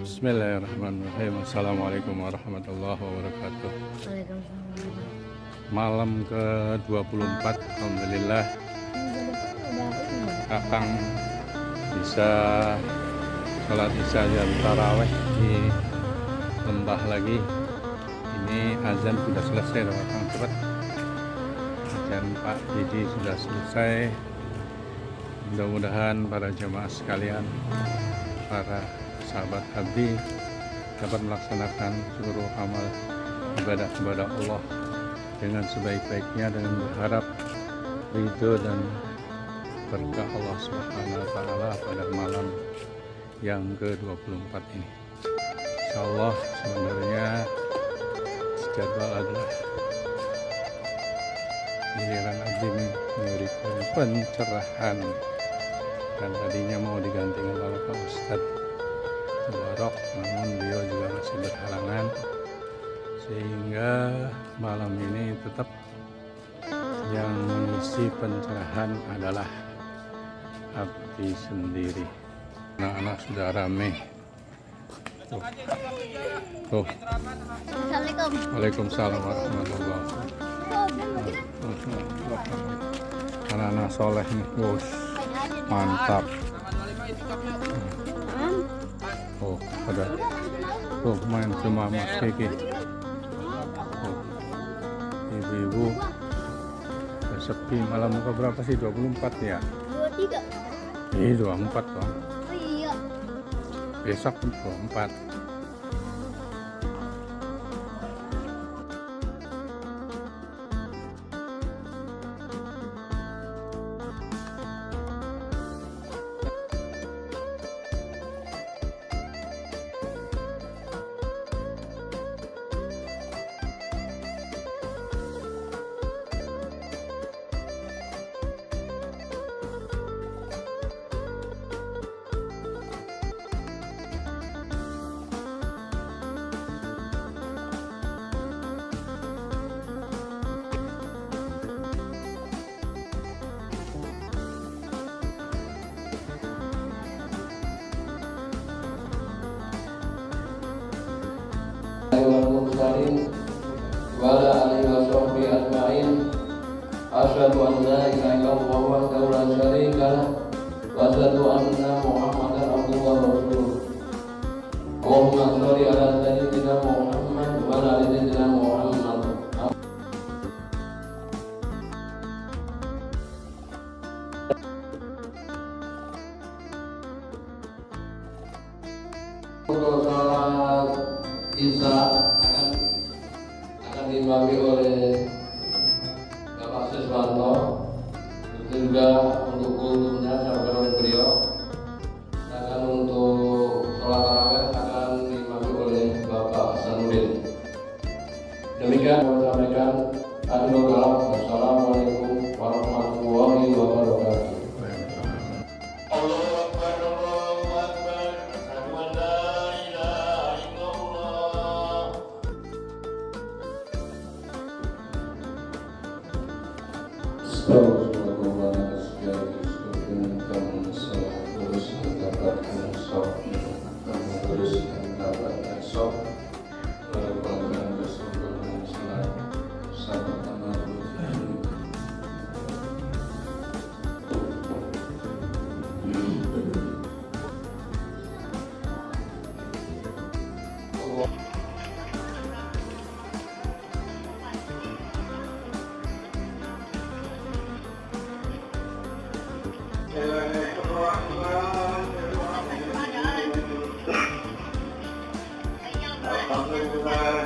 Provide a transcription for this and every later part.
Bismillahirrahmanirrahim. Assalamualaikum warahmatullahi wabarakatuh. Waalaikumsalam. Malam ke-24, alhamdulillah Kakang bisa sholat isya dan taraweh di lembah lagi. Ini azan sudah selesai loh Kakang, cepat. Azan Pak Didi sudah selesai. Mudah-mudahan para jemaah sekalian, para sahabat abdi dapat melaksanakan seluruh amal ibadah kepada Allah dengan sebaik-baiknya, dengan berharap ridho dan berkah Allah Subhanahu wa Ta'ala pada malam yang ke-24 ini. Insyaallah sebenarnya jadwal adalah giliran abdi memberikan pencerahan, dan tadinya mau digantikan oleh Pak Ustadz Mubarak, namun beliau juga masih berhalangan, sehingga malam ini tetap yang mengisi pencerahan adalah abdi sendiri. Anak-anak sudah rame. Tuh. Assalamualaikum. Waalaikumsalam warahmatullahi wabarakatuh. Anak-anak soleh nih, bos. Mantap. Oh, ada. Tuh main sama Mas Kiki. Ibu-ibu sepi. Malam ke berapa sih? 24 ya? 23. 24 dong. Oh iya. Besok 24. Wala alihi wa sahbihi ajma'in. Asyhadu an la ilaha illallah wahdahu la syarika lah wa asyhadu anna Muhammadan abduhu wa rasuluh. Allahumma shalli ala sayyidina Muhammad wa ala ali sayyidina Muhammad. Untuk salat isya akan diimami oleh Bapak Siswanto, juga untuk kultumnya disampaikan oleh beliau. Dan untuk sholat tarawih akan diimami oleh Bapak Hasanuddin. Demikian kami sampaikan. Assalamualaikum warahmatullahi wabarakatuh. ولا الضالين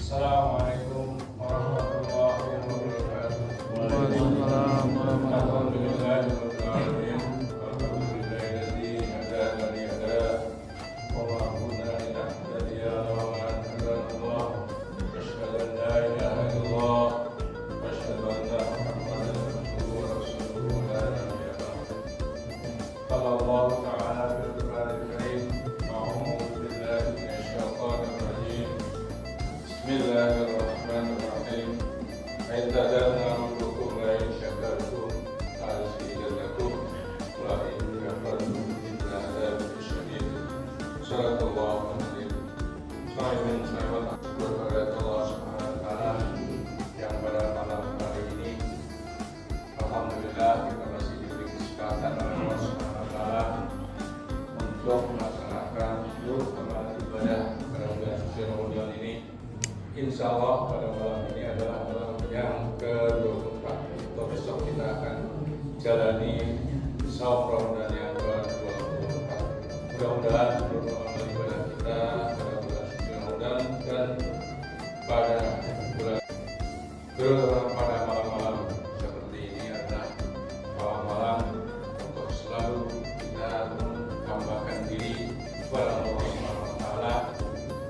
Assalamualaikum warahmatullahi wabarakatuh. Waalaikumsalam warahmatullahi Alhamdulillahirrahmanirrahim. Alhamdulillahilladzi hadana li hada wa ma kunna linahtadiya lawla an hadana Allah. Asyhadu an la ilaha illallah wa asyhadu anna Muhammadan abduhu wa rasuluhu la nabiyya ba'dahu. Qala Allah ta'ala fil Qur'anil Karim, a'udzu billahi minasy syaithanir rajim. Bismillahirrahmanirrahim. Aitadana rabbukum la in syakartum lazidannakum wa in kafartum inna adzabi syadid. Shadaqallahu al-azim. Saimin sahabat kepada Allah Subhanahu wa taala yang pada malam hari ini alhamdulillah kita masih diberi kesempatan oleh Allah Subhanahu wa taala untuk melaksanakan seluruh amal ibadah pada bulan suci Ramadan ini. Insya Allah pada malam ini adalah malam yang ke-24. Untuk besok kita akan jalani saum Ramadan yang ke-24. Mudah-mudahan seluruh amal ibadah kita pada bulan suci Ramadan dan pada bulan terutama pada malam-malam seperti ini adalah malam-malam untuk selalu kita menambahkan diri kepada Allah Subhanahu wa taala,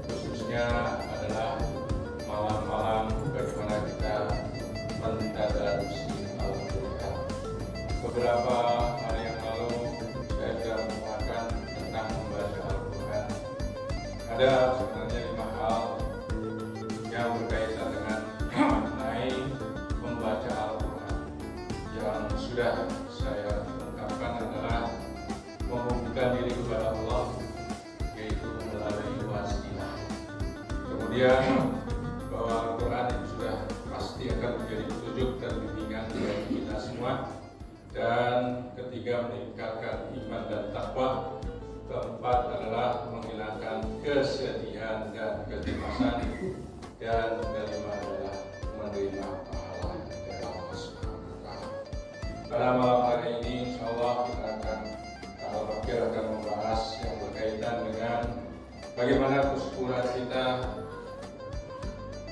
khususnya adalah malam-malam bagaimana kita mentadarusi Al-Quran. Beberapa hari yang lalu saya sudah mengatakan tentang membaca Al-Quran. Ada sebenarnya 5 hal yang berkaitan dengan mengenai membaca Al-Quran. Yang sudah saya ungkapkan adalah menghubungkan diri kepada Allah, yaitu melalui wasilah. Kemudian bahwa Al-Quran itu sudah pasti akan menjadi petunjuk dan bimbingan bagi kita semua. Dan ketiga, meningkatkan iman dan takwa. Keempat adalah menghilangkan kesedihan dan kecemasan. Dan kelima adalah menerima pahala dari Allah Subhanahu wa taala. Pada malam hari ini insyaallah kita akan membahas yang berkaitan dengan bagaimana kesyukuran kita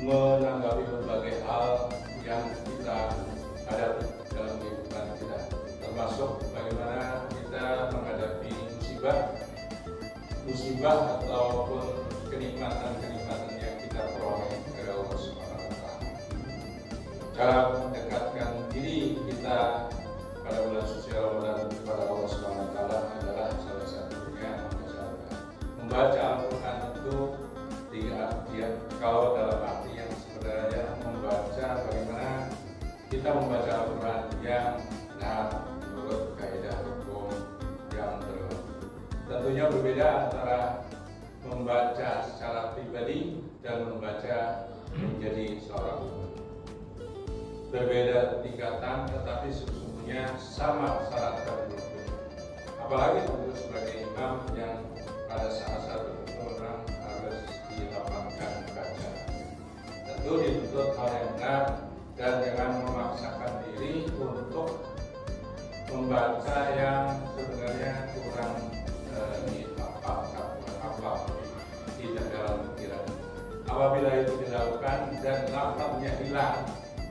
menanggapi berbagai hal yang kita hadapi dalam kehidupan kita, termasuk bagaimana kita menghadapi musibah ataupun kenikmatan-kenikmatan yang kita peroleh dari Allah Subhanahu wa taala. Cara mendekatkan diri kita pada bulan suci Ramadan kepada Allah Subhanahu wa taala adalah salah satunya membaca Al-Quran. Itu kalau dalam arti yang sebenarnya membaca bagaimana kita membaca Al-Quran yang benar menurut kaidah hukum yang berlaku. Tentunya berbeda antara membaca secara pribadi dan membaca menjadi seorang imam. Berbeda tingkatan, tetapi sesungguhnya sama syarat dan rukun. Apalagi tentu sebagai imam yang pada saat orang harus dilapangkan baca. Tentu dituntut hal yang benar dan jangan memaksakan diri untuk membaca yang sebenarnya kurang apa tidak dalam pikiran. Apabila itu dilakukan dan lafaznya hilang,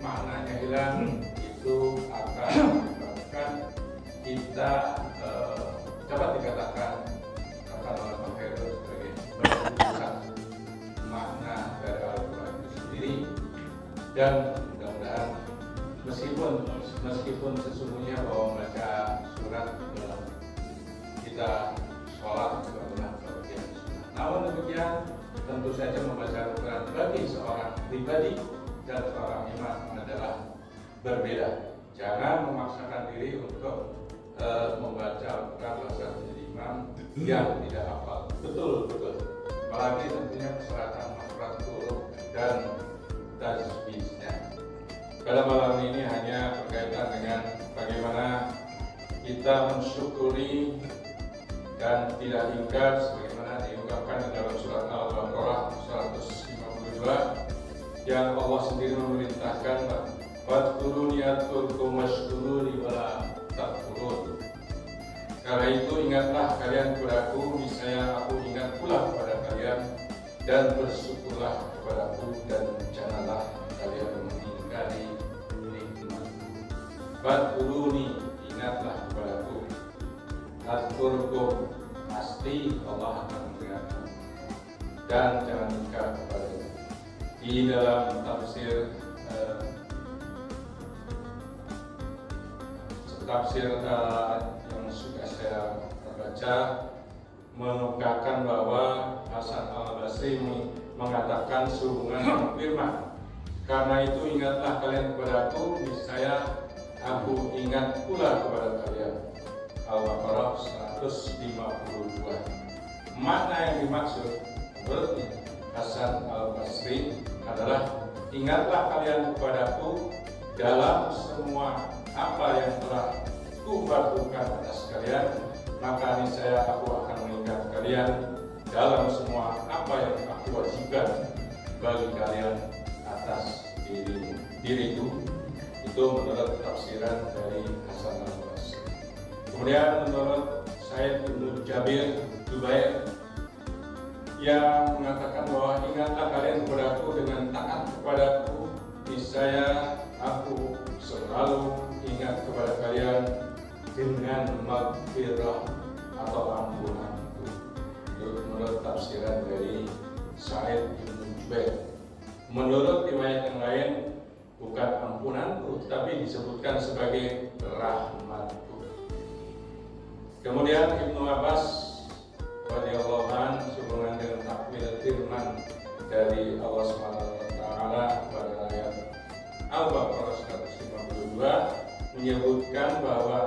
maknanya hilang, itu akan menyebabkan kita dapat dikatakan akan oleh Pak Heru sebagai merusak makna dari Al-Quran itu sendiri. Dan mudah-mudahan meskipun sesungguhnya bahwa membaca surat dalam kita sholat juga benar bagian sunnah. Namun demikian tentu saja membaca Al-Quran bagi seorang pribadi dan seorang imam adalah berbeda. Jangan memaksakan diri untuk membaca Al-Quran bahasa menjadi imam yang tidak hafal. Betul. Apalagi tentunya persyaratan makrot huruf dan tajwidnya. Pada malam ini hanya berkaitan dengan bagaimana kita mensyukuri dan tidak ingkar sebagaimana diungkapkan di dalam surat Al-Baqarah 152 yang Allah sendiri memerintahkan Fadkuruni adkurkum washkuruni wala takfurun. Karena itu ingatlah kalian kepadaku, niscaya aku ingat pula kepada kalian, dan bersyukurlah kepadaku dan Fadkuruni, ingatlah kepadaku. Adkurkum, pasti Allah akan mengingatmu. Dan jangan ingkar kepadanya. Di dalam tafsir yang suka saya baca mengungkapkan bahwa Hasan al-Basri mengatakan sehubungan firman, karena itu ingatlah kalian kepadaku, niscaya aku ingat pula kepada kalian. Al-Baqarah 152. Makna yang dimaksud menurut Hasan al-Basri adalah ingatlah kalian kepadaku dalam semua apa yang telah kufardukan atas kalian, maka niscaya aku akan mengingat kalian dalam semua apa yang aku wajibkan bagi kalian atas diriku. Itu menurut tafsiran dari Hasan al-Basri. Kemudian menurut Said bin Jubair yang mengatakan bahwa ingatlah kalian kepadaku dengan taat kepadaku, niscaya aku selalu ingat kepada kalian dengan maghfirah atau ampunanku. Itu menurut tafsiran dari Said bin Jubair. Menurut riwayat yang lain, bukan ampunanku, tapi disebutkan sebagai rahmatku. Kemudian Ibnu Abbas radhiyallahu anhu sehubungan dengan takwil firman dari Allah SWT pada ayat Al-Baqarah 152 menyebutkan bahwa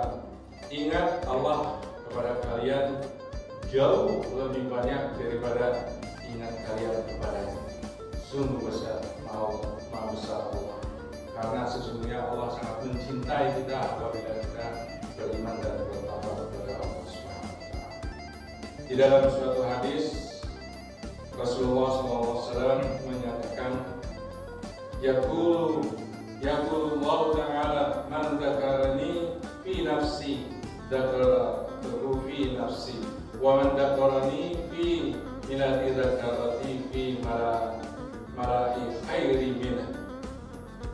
ingat Allah kepada kalian jauh lebih banyak daripada ingat kalian kepadanya. Sungguh besar, maha besar Allah. Karena sesungguhnya Allah sangat mencintai kita apabila kita beriman dan bertakwa kepada Allah SWT. Di dalam suatu hadis Rasulullah SAW menyatakan, Yaqulu Allah Ta'ala man dzakarani fi nafsi dzakaratuhu fi nafsi wa man dzakarani fi milati dzakarati fi mala'i khairi minhu.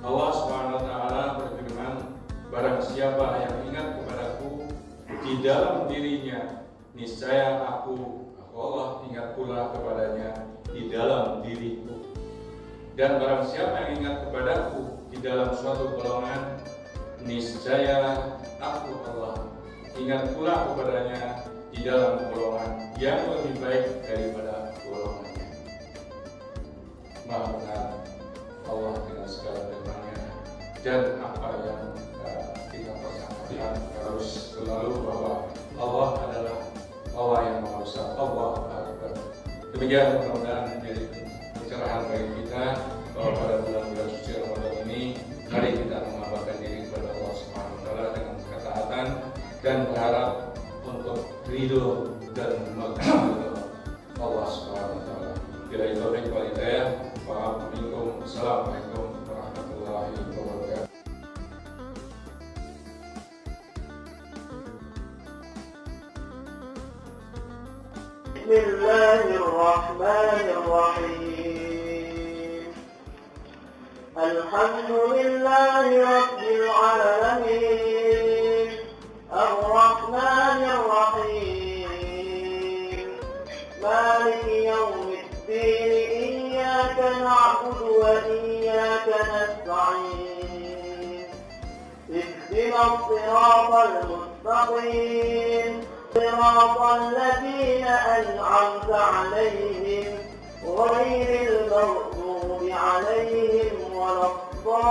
Allah SWT berfirman, barang siapa yang ingat kepadaku di dalam dirinya, niscaya aku Allah ingat pula kepadanya di dalam diriku. Dan barang siapa yang ingat kepadaku di dalam suatu golongan, niscaya aku Allah ingat pula kepadanya di dalam golongan yang lebih baik daripada golongannya. Maha benar Allah dengan segala firman-Nya, dan apa yang kita persaksikan harus selalu bahwa Allah adalah Allah yang Maha Besar, Allah Akbar. Demikian mudah-mudahan menjadi pencerahan bagi kita bahwa pada bulan-bulan suci Ramadan ini mari kita mengabaikan diri kepada Allah Subhanahu wa taala dengan ketaatan dan berharap untuk ridho dan maghfirah Allah Subhanahu wa taala. Bila itu wal hidayah, Assalamualaikum warahmatullahi wabarakatuh. Bismillahirrahmanirrahim. Alhamdulillahi rabbil alamin. Ar-Rahmanir-Rahim. Maliki yaumiddin. Iyyaka na'budu wa iyyaka nasta'in. Ihdinas siratal mustaqim. صراط الذين أنعمت عليهم غير المغضوب عليهم ولا الضالين.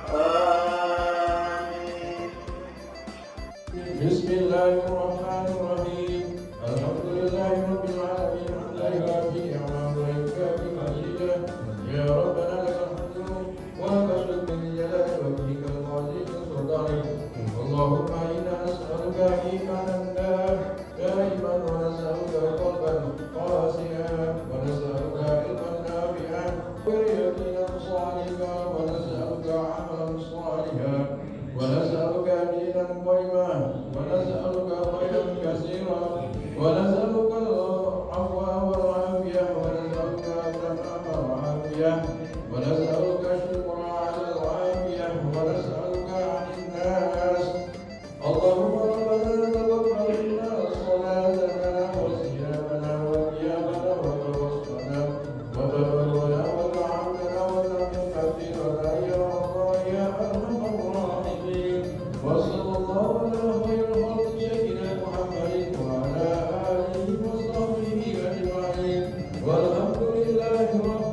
آمين. بسم الله الرحمن الرحيم. الحمد لله رب العالمين. لا يكفي نعمه ويكفي مزيدا. يا ربنا لك الحمد ونشهد بالجلال وجهك العظيم سلطانك. اللهم انا نسالك ايمانا دائما ونسالك قلبا خاشعا التمام والعافية ونسألك الشكر على العافية ونسألك عن الناس. اللهم ربنا تقبل منا صلاتنا وصيامنا وقيامنا وتوسلنا وتبرنا وتعبدنا وتغفرنا يا الله يا أرحم الراحمين. وصلى الله على خير خلق سيدنا محمد وعلى آله وصحبه أجمعين والحمد لله رب